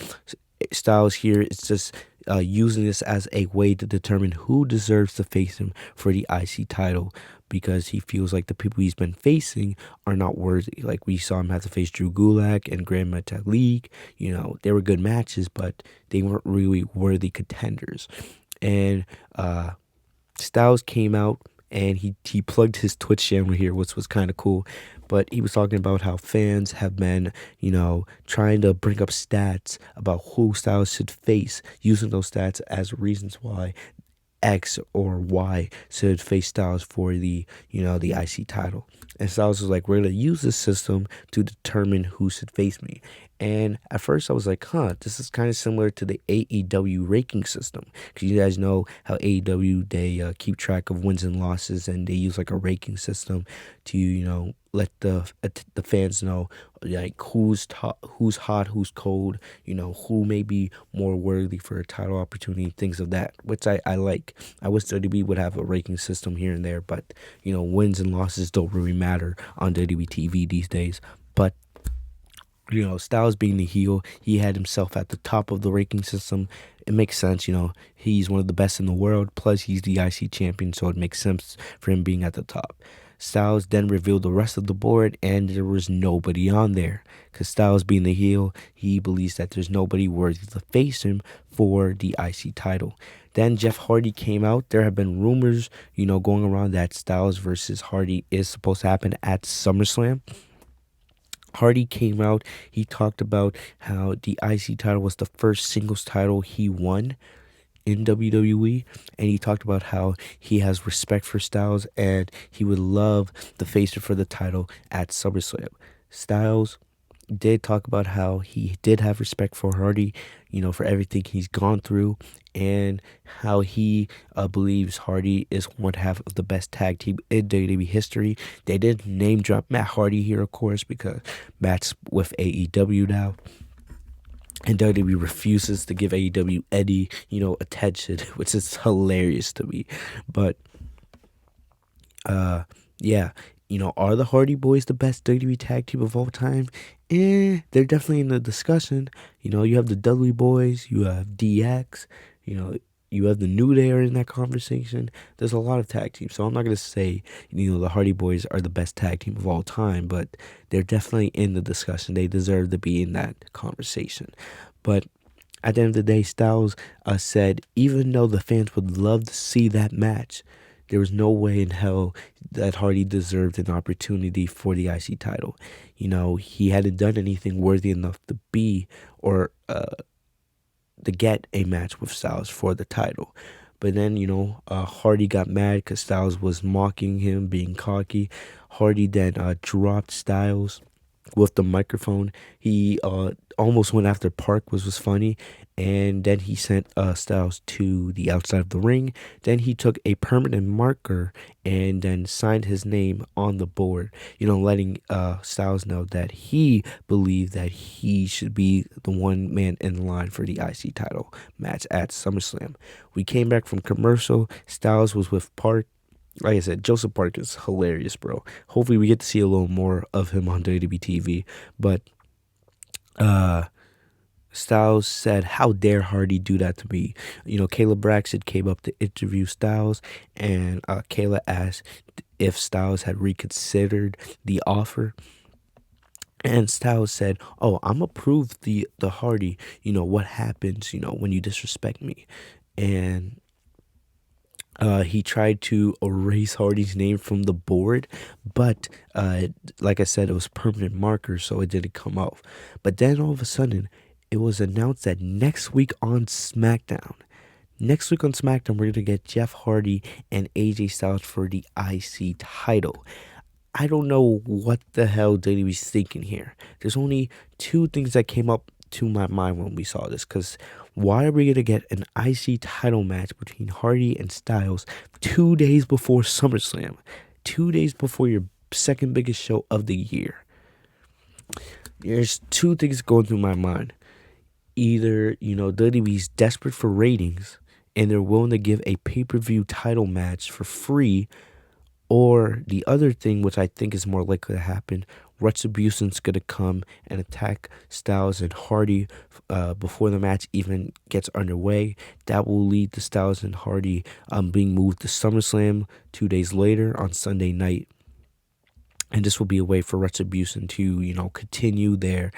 Styles here is just using this as a way to determine who deserves to face him for the IC title, because he feels like the people he's been facing are not worthy. Like, we saw him have to face Drew Gulak and Grand Metalik. They were good matches, but they weren't really worthy contenders. And Styles came out and he plugged his Twitch channel here, which was kind of cool. But he was talking about how fans have been, trying to bring up stats about who Styles should face, using those stats as reasons why X or Y should face Styles for the IC title. And Styles was like, we're going to use this system to determine who should face me. And at first I was like, this is kind of similar to the AEW ranking system. Because you guys know how AEW, they keep track of wins and losses, and they use like a ranking system to, let the fans know like who's hot, who's cold, who may be more worthy for a title opportunity, things of that, which I like. I wish WWE would have a ranking system here and there, but wins and losses don't really matter on WWE TV these days. But Styles being the heel, he had himself at the top of the ranking system. It makes sense, he's one of the best in the world, plus he's the IC champion, so it makes sense for him being at the top. Styles then revealed the rest of the board, and there was nobody on there. Because Styles being the heel, he believes that there's nobody worthy to face him for the IC title. Then Jeff Hardy came out. There have been rumors, going around that Styles versus Hardy is supposed to happen at SummerSlam. Hardy came out. He talked about how the IC title was the first singles title he won in WWE, and he talked about how he has respect for Styles and he would love to face him for the title at SummerSlam. Styles did talk about how he did have respect for Hardy, for everything he's gone through, and how he believes Hardy is one half of the best tag team in WWE history. They did name drop Matt Hardy here, of course, because Matt's with AEW now. And WWE refuses to give AEW any, attention, which is hilarious to me. But, yeah, are the Hardy Boys the best WWE tag team of all time? They're definitely in the discussion. You have the Dudley Boys, you have DX, you have the New Day are in that conversation. There's a lot of tag teams, so I'm not going to say, the Hardy Boys are the best tag team of all time, but they're definitely in the discussion. They deserve to be in that conversation. But at the end of the day, Styles said, even though the fans would love to see that match, there was no way in hell that Hardy deserved an opportunity for the IC title. He hadn't done anything worthy enough to be or to get a match with Styles for the title. But then, Hardy got mad because Styles was mocking him, being cocky. Hardy then dropped Styles with the microphone. He almost went after Park, which was funny. And then he sent Styles to the outside of the ring. Then he took a permanent marker and then signed his name on the board, letting Styles know that he believed that he should be the one man in line for the IC title match at SummerSlam. We came back from commercial. Styles was with Park. Like I said, Joseph Park is hilarious, bro. Hopefully we get to see a little more of him on WWE TV. But Styles said, "How dare Hardy do that to me?" Kayla Braxton came up to interview Styles, and Kayla asked if Styles had reconsidered the offer. And Styles said, "Oh, I'm approved the Hardy. What happens, when you disrespect me?" And he tried to erase Hardy's name from the board, but like I said, it was permanent marker, so it didn't come off. But then all of a sudden, it was announced that next week on SmackDown, we're going to get Jeff Hardy and AJ Styles for the IC title. I don't know what the hell WWE's thinking here. There's only two things that came up to my mind when we saw this, because why are we going to get an IC title match between Hardy and Styles 2 days before SummerSlam? 2 days before your second biggest show of the year. There's two things going through my mind. Either, WWE's desperate for ratings and they're willing to give a pay-per-view title match for free, or the other thing, which I think is more likely to happen, Retribution's going to come and attack Styles and Hardy before the match even gets underway. That will lead to Styles and Hardy being moved to SummerSlam 2 days later on Sunday night. And this will be a way for Retribution to, continue their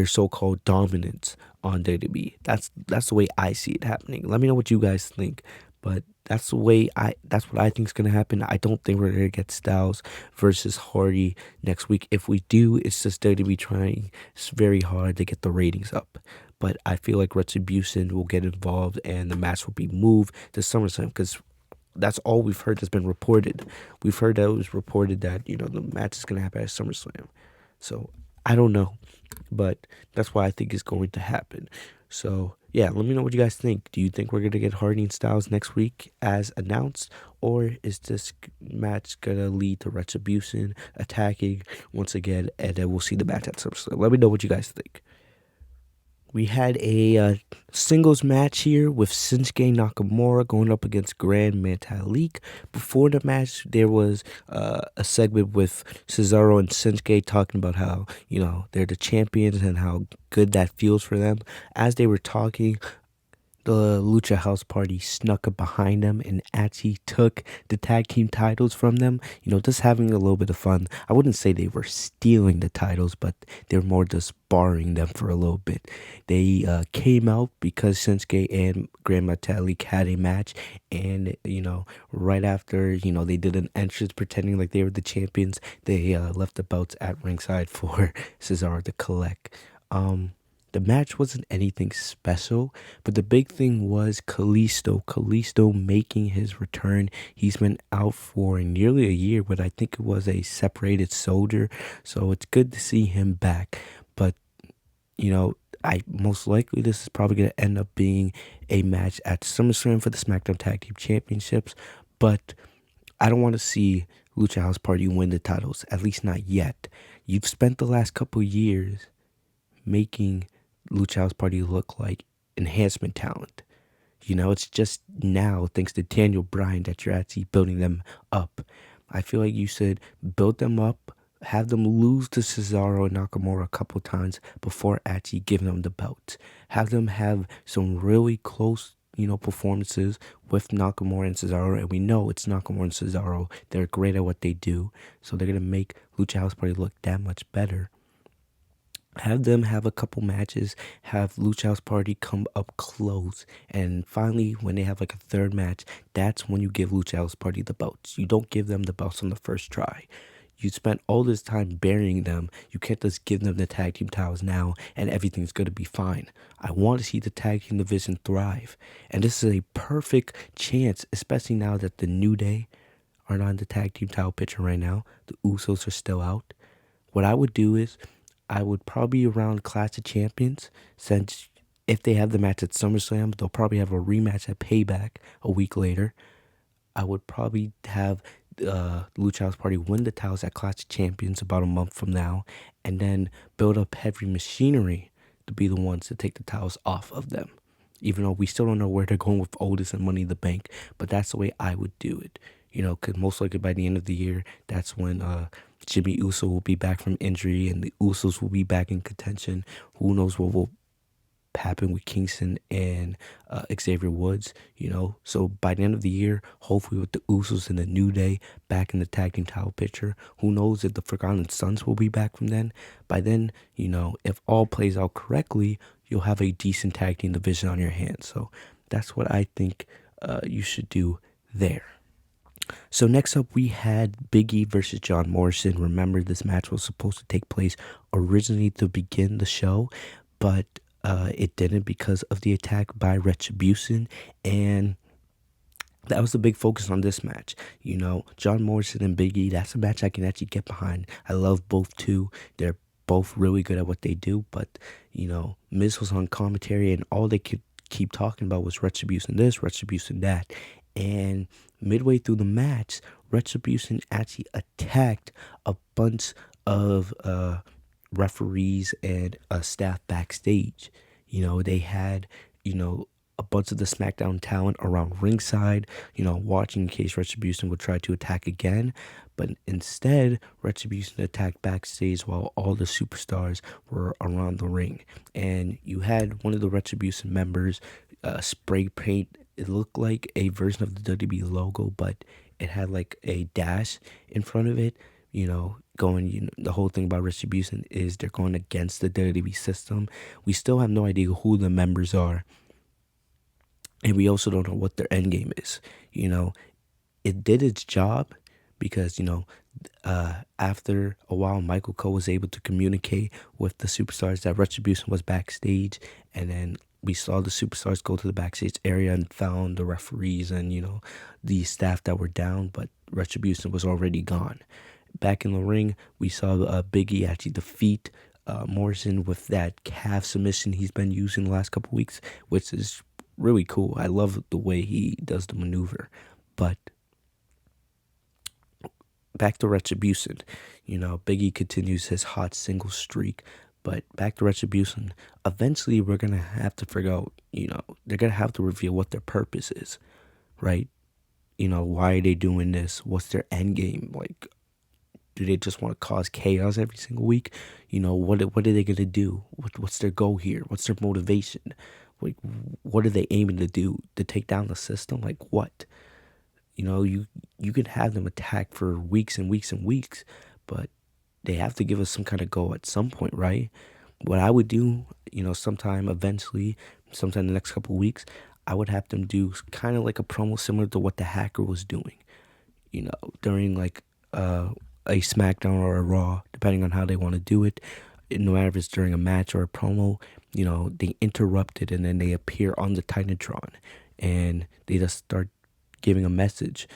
so-called dominance on WWE. That's the way I see it happening. Let me know what you guys think. But that's what I think is going to happen. I don't think we're going to get Styles versus Hardy next week. If we do, it's just WWE trying very hard to get the ratings up. But I feel like Retribution will get involved and the match will be moved to SummerSlam, because that's all we've heard has been reported. We've heard that it was reported that, the match is going to happen at SummerSlam. So I don't know, but that's what I think is going to happen. So, yeah, let me know what you guys think. Do you think we're going to get Hardy and Styles next week as announced? Or is this match going to lead to Retribution attacking once again, and then we'll see the match at SummerSlam? Let me know what you guys think. We had a singles match here with Shinsuke Nakamura going up against Gran Metalik. Before the match, there was a segment with Cesaro and Shinsuke talking about how, they're the champions and how good that feels for them. As they were talking, the Lucha House Party snuck up behind them and actually took the tag team titles from them. Just having a little bit of fun. I wouldn't say they were stealing the titles, but they were more just borrowing them for a little bit. They came out because Shinsuke and Gran Metalik had a match, and right after they did an entrance pretending like they were the champions, they left the belts at ringside for Cesaro to collect. The match wasn't anything special, but the big thing was Kalisto. Kalisto making his return. He's been out for nearly a year, but I think it was a separated shoulder, so it's good to see him back. But, I most likely this is probably going to end up being a match at SummerSlam for the SmackDown Tag Team Championships, but I don't want to see Lucha House Party win the titles, at least not yet. You've spent the last couple years making Lucha House Party look like enhancement talent. It's just now, thanks to Daniel Bryan, that you're actually building them up. I feel like you should build them up, have them lose to Cesaro and Nakamura a couple times before actually giving them the belt. Have them have some really close, performances with Nakamura and Cesaro, and we know it's Nakamura and Cesaro. They're great at what they do, so they're going to make Lucha House Party look that much better. Have them have a couple matches, have Lucha House Party come up close, and finally, when they have like a third match, that's when you give Lucha House Party the belts. You don't give them the belts on the first try. You spent all this time burying them. You can't just give them the tag team titles now and everything's going to be fine. I want to see the tag team division thrive, and this is a perfect chance, especially now that the New Day are not in the tag team title picture right now. The Usos are still out. What I would do is I would probably around Clash of Champions, since if they have the match at SummerSlam, they'll probably have a rematch at Payback a week later. I would probably have Lucha House Party win the titles at Clash of Champions about a month from now, and then build up Heavy Machinery to be the ones to take the titles off of them. Even though we still don't know where they're going with Otis and Money in the Bank, but that's the way I would do it. Because most likely by the end of the year, that's when Jimmy Uso will be back from injury and the Usos will be back in contention. Who knows what will happen with Kingston and Xavier Woods, So by the end of the year, hopefully with the Usos and the New Day back in the tag team title picture, who knows if the Forgotten Sons will be back from then. By then, if all plays out correctly, you'll have a decent tag team division on your hands. So that's what I think you should do there. So next up, we had Biggie versus John Morrison. Remember, this match was supposed to take place originally to begin the show, but it didn't because of the attack by Retribution, and that was the big focus on this match. John Morrison and Biggie, that's a match I can actually get behind. I love both two. They're both really good at what they do, but, Miz was on commentary, and all they could keep talking about was Retribution this, Retribution that, and midway through the match, Retribution actually attacked a bunch of referees and staff backstage. They had, a bunch of the SmackDown talent around ringside, watching in case Retribution would try to attack again. But instead, Retribution attacked backstage while all the superstars were around the ring. And you had one of the Retribution members spray paint. It looked like a version of the WWE logo, but it had like a dash in front of it. Going, the whole thing about Retribution is they're going against the WWE system. We still have no idea who the members are, and we also don't know what their end game is. It did its job because, after a while, Michael Cole was able to communicate with the superstars that Retribution was backstage, and then we saw the superstars go to the backstage area and found the referees and, the staff that were down, but Retribution was already gone. Back in the ring, we saw Biggie actually defeat Morrison with that calf submission he's been using the last couple weeks, which is really cool. I love the way he does the maneuver. But back to Retribution, Biggie continues his hot single streak. But back to Retribution, eventually we're going to have to figure out, they're going to have to reveal what their purpose is, right? Why are they doing this? What's their end game? Like, do they just want to cause chaos every single week? What are they going to do? What's their goal here? What's their motivation? Like, what are they aiming to do? To take down the system? Like, what? You could have them attack for weeks and weeks and weeks, but they have to give us some kind of goal at some point, right? What I would do, sometime eventually, sometime in the next couple of weeks, I would have them do kind of like a promo similar to what the Hacker was doing, during like a SmackDown or a Raw, depending on how they want to do it. No matter if it's during a match or a promo, they interrupt it and then they appear on the Titantron and they just start giving a message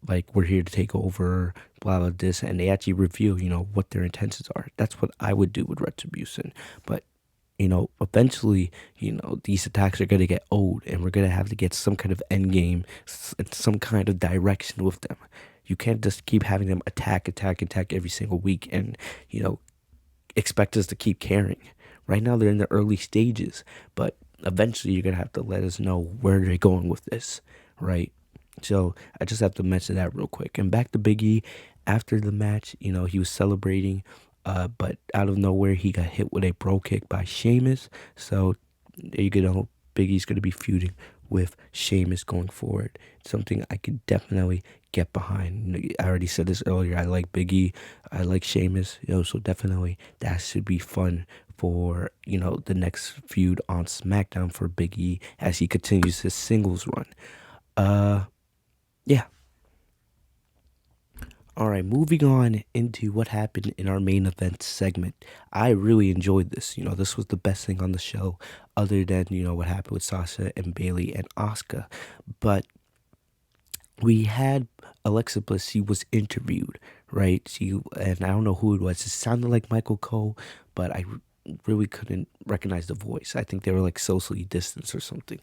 like, we're here to take over, blah, blah, this, and they actually reveal, what their intentions are. That's what I would do with Retribution. But, eventually, these attacks are going to get old and we're going to have to get some kind of end game, some kind of direction with them. You can't just keep having them attack every single week and, expect us to keep caring. Right now, they're in the early stages, but eventually you're going to have to let us know where they're going with this, right? So I just have to mention that real quick. And back to Biggie, after the match, he was celebrating, but out of nowhere, he got hit with a bro kick by Sheamus. So there you go. Biggie's going to be feuding with Sheamus going forward. Something I could definitely get behind. I already said this earlier. I like Biggie. I like Sheamus. So definitely that should be fun for, the next feud on SmackDown for Biggie as he continues his singles run. Yeah. All right, moving on into what happened in our main event segment. I really enjoyed this. This was the best thing on the show, other than, what happened with Sasha and Bayley and ASUKA. But we had Alexa Bliss. She was interviewed, right? And I don't know who it was. It sounded like Michael Cole, but I really couldn't recognize the voice. I think they were like socially distanced or something.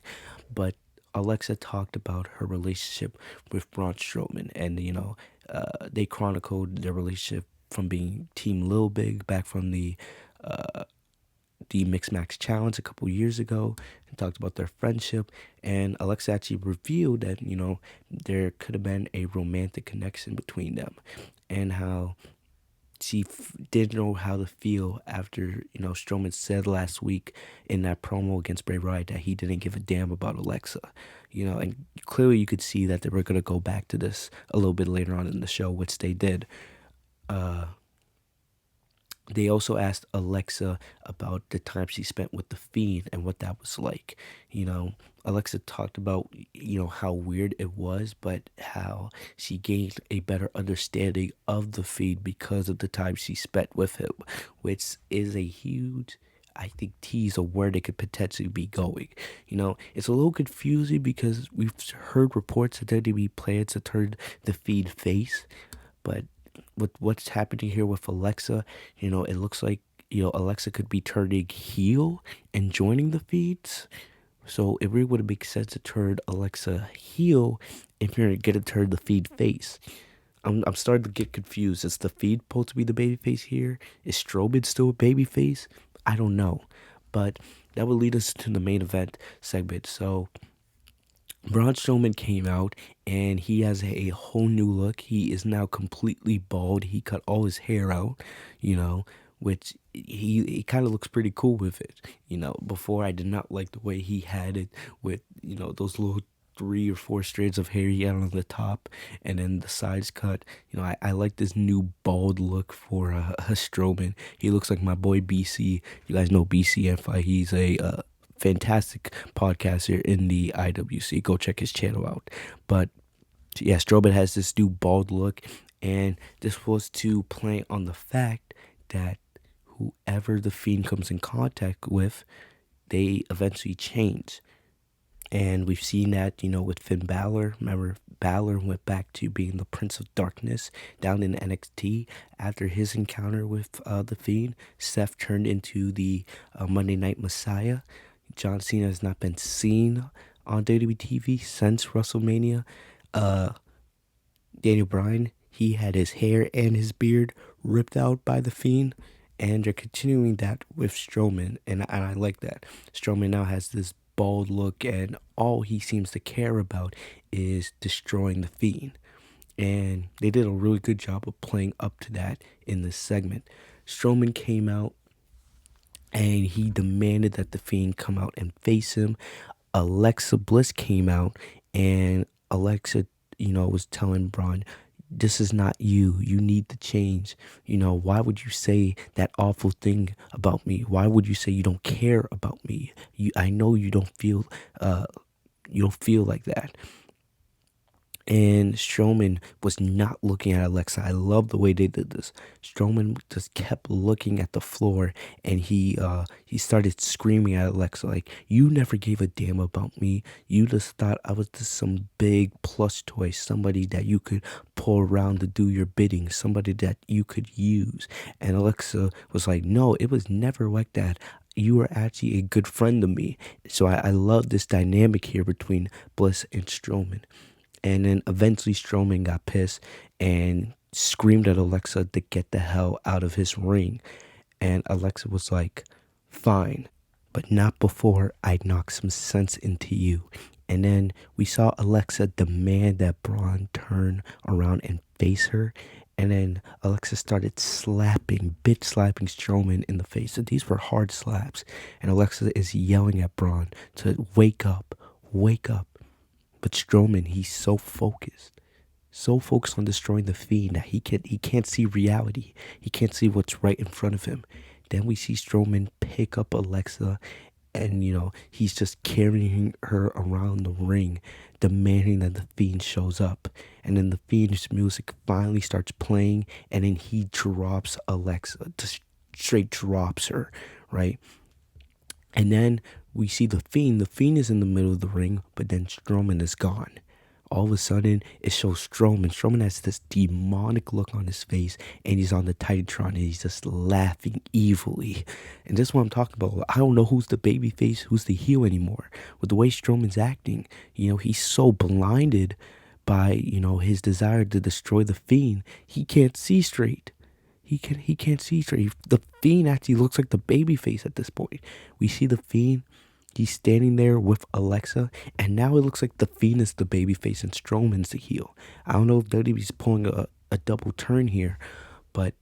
But Alexa talked about her relationship with Braun Strowman, and they chronicled their relationship from being Team Lil Big back from the Mixed Max Challenge a couple years ago, and talked about their friendship. And Alexa actually revealed that, there could have been a romantic connection between them, and how she didn't know how to feel after, Strowman said last week in that promo against Bray Wyatt that he didn't give a damn about Alexa. And clearly you could see that they were going to go back to this a little bit later on in the show, which they did. They also asked Alexa about the time she spent with the Fiend and what that was like. Alexa talked about, how weird it was, but how she gained a better understanding of the Fiend because of the time she spent with him, which is a huge, I think, tease of where they could potentially be going. It's a little confusing because we've heard reports that WWE plans to turn the Fiend face, but with what's happening here with Alexa, it looks like, Alexa could be turning heel and joining the Fiends. So it really would make sense to turn Alexa heel if you're going to turn the Fiend face. I'm starting to get confused. Is the Fiend supposed to be the baby face here? Is Strowman still a baby face? I don't know. But that would lead us to the main event segment. So Braun Strowman came out and he has a whole new look. He is now completely bald. He cut all his hair out, which he kind of looks pretty cool with it. Before I did not like the way he had it with, those little 3 or 4 strands of hair he had on the top and then the sides cut. I like this new bald look for Strowman. He looks like my boy BC. You guys know BCFI. He's a fantastic podcaster in the IWC. Go check his channel out. But yeah, Strowman has this new bald look, and this was to play on the fact that whoever the Fiend comes in contact with, they eventually change. And we've seen that, with Finn Balor. Remember, Balor went back to being the Prince of Darkness down in NXT after his encounter with the Fiend. Seth turned into the Monday Night Messiah. John Cena has not been seen on WWE TV since WrestleMania. Daniel Bryan, he had his hair and his beard ripped out by the Fiend, and they're continuing that with Strowman, and I like that. Strowman now has this bald look, and all he seems to care about is destroying the Fiend. And they did a really good job of playing up to that in this segment. Strowman came out and he demanded that the Fiend come out and face him. Alexa Bliss came out, and Alexa, was telling Braun, this is not you. You need to change. Why would you say that awful thing about me? Why would you say you don't care about me? I know you don't feel like that. And Strowman was not looking at Alexa. I love the way they did this. Strowman just kept looking at the floor, and he started screaming at Alexa like, you never gave a damn about me. You just thought I was just some big plush toy, somebody that you could pull around to do your bidding, somebody that you could use. And Alexa was like, no, it was never like that. You were actually a good friend to me. So I love this dynamic here between Bliss and Strowman. And then eventually Strowman got pissed and screamed at Alexa to get the hell out of his ring. And Alexa was like, fine, but not before I knock some sense into you. And then we saw Alexa demand that Braun turn around and face her. And then Alexa started bitch slapping Strowman in the face. So these were hard slaps. And Alexa is yelling at Braun to wake up, wake up. But Strowman, he's so focused on destroying the Fiend that he can't see reality. He can't see what's right in front of him. Then we see Strowman pick up Alexa, and he's just carrying her around the ring, demanding that the Fiend shows up. And then the Fiend's music finally starts playing, and then he drops Alexa, just straight drops her, right? And then we see the Fiend. The Fiend is in the middle of the ring, but then Strowman is gone. all of a sudden it shows Strowman. Strowman has this demonic look on his face, and he's on the Titantron, and he's just laughing evilly. And this is what I'm talking about. I don't know who's the baby face, who's the heel anymore. With the way Strowman's acting, he's so blinded by, his desire to destroy the Fiend. He can't see straight. He can't see straight. The Fiend actually looks like the baby face at this point. We see the Fiend. He's standing there with Alexa, and now it looks like the Fiend is the babyface and Strowman's the heel. I don't know if WWE's pulling a double turn here, but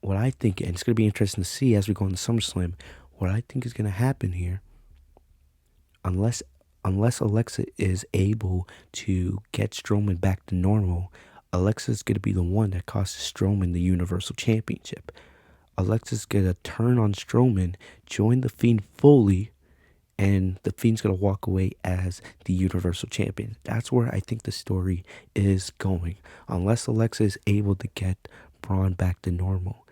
what I think, and it's going to be interesting to see as we go into SummerSlam, what I think is going to happen here, unless Alexa is able to get Strowman back to normal, Alexa's going to be the one that costs Strowman the Universal Championship. Alexa's going to turn on Strowman, join the Fiend fully, and the Fiend's going to walk away as the Universal Champion. That's where I think the story is going. Unless Alexa is able to get Braun back to normal,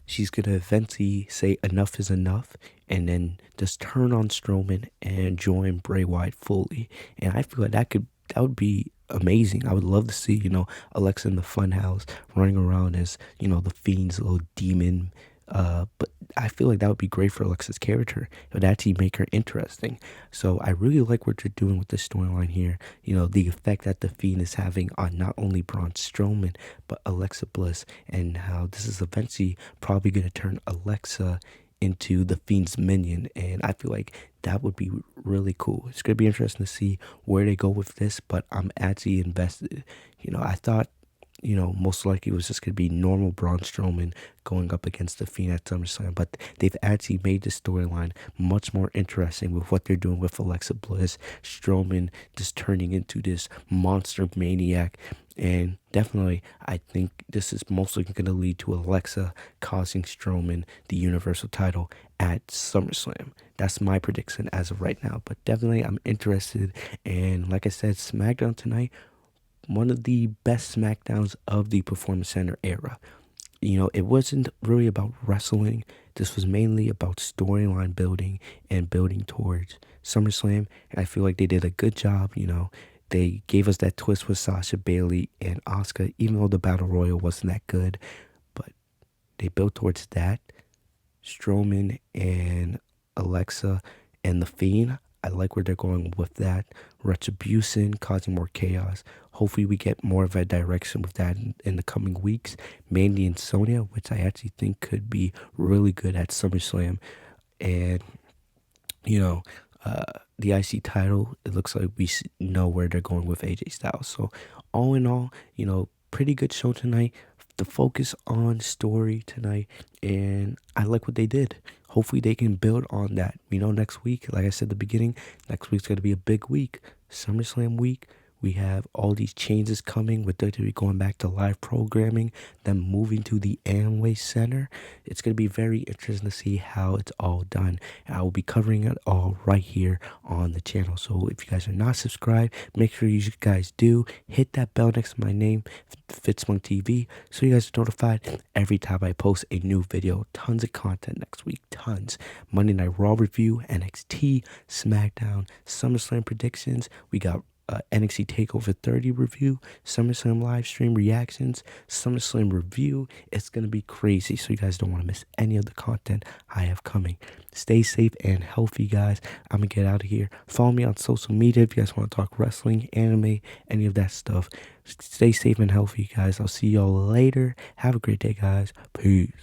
she's going to eventually say enough is enough and then just turn on Strowman and join Bray Wyatt fully. And I feel like that would be amazing. I would love to see, Alexa in the funhouse running around as, the Fiend's little demon. But I feel like that would be great for Alexa's character. It would actually make her interesting. So I really like what you're doing with the storyline here. The effect that the Fiend is having on not only Braun Strowman, but Alexa Bliss, and how this is eventually probably going to turn Alexa into the Fiend's minion. And I feel like that would be really cool. It's going to be interesting to see where they go with this, but I'm actually invested. I thought, most likely it was just going to be normal Braun Strowman going up against the Fiend at SummerSlam. But they've actually made the storyline much more interesting with what they're doing with Alexa Bliss, Strowman just turning into this monster maniac. And definitely, I think this is mostly going to lead to Alexa causing Strowman the Universal title at SummerSlam. That's my prediction as of right now. But definitely, I'm interested. And like I said, SmackDown tonight, one of the best SmackDowns of the Performance Center era. It wasn't really about wrestling. This was mainly about storyline building and building towards SummerSlam. And I feel like they did a good job. They gave us that twist with Sasha, Bayley, and ASUKA, even though the Battle Royal wasn't that good. But they built towards that. Strowman and Alexa and The Fiend. I like where they're going with that. Retribution causing more chaos. Hopefully we get more of a direction with that in the coming weeks. Mandy and Sonya, which I actually think could be really good at SummerSlam. And, the IC title, it looks like we know where they're going with AJ Styles. So all in all, pretty good show tonight. The focus on story tonight, and I like what they did. Hopefully they can build on that. Next week, like I said at the beginning, next week's going to be a big week. SummerSlam week. We have all these changes coming with WWE going back to live programming, then moving to the Amway Center. It's going to be very interesting to see how it's all done. And I will be covering it all right here on the channel. So if you guys are not subscribed, make sure you guys do. Hit that bell next to my name, Fitz TV, so you guys are notified every time I post a new video. Tons of content next week. Tons. Monday Night Raw review, NXT, SmackDown, SummerSlam predictions. We got NXT TakeOver 30 review, SummerSlam live stream reactions, SummerSlam review. It's going to be crazy, so you guys don't want to miss any of the content I have coming. Stay safe and healthy, guys. I'm going to get out of here. Follow me on social media if you guys want to talk wrestling, anime, any of that stuff. Stay safe and healthy, guys. I'll see y'all later. Have a great day, guys. Peace.